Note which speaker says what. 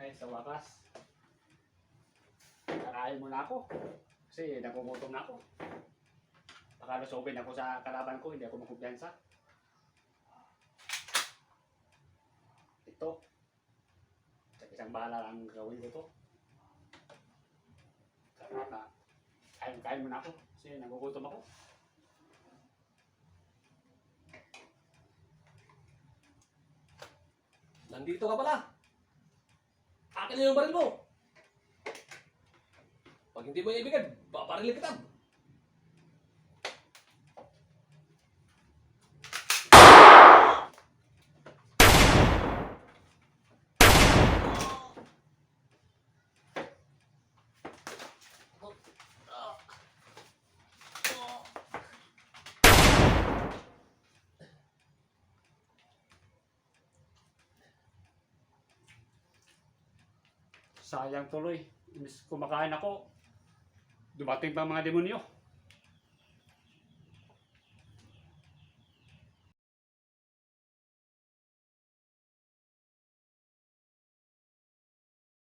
Speaker 1: Ay, sa wakas. Kakain muna ako. Kasi nagugutom na ako. Baka lusubin ako sa kalaban ko, hindi ako magkumpiyansa. Ito. Sa isang bahala lang gawin ko to. Kain muna ako. Kasi nagugutom ako.
Speaker 2: Nandito ka pala. Akin na yung baril mo. Pag hindi mo ibigay, paparilin kita.
Speaker 1: Sayang tuloy. Imbis kumakain ako, dumating pa mga demonyo.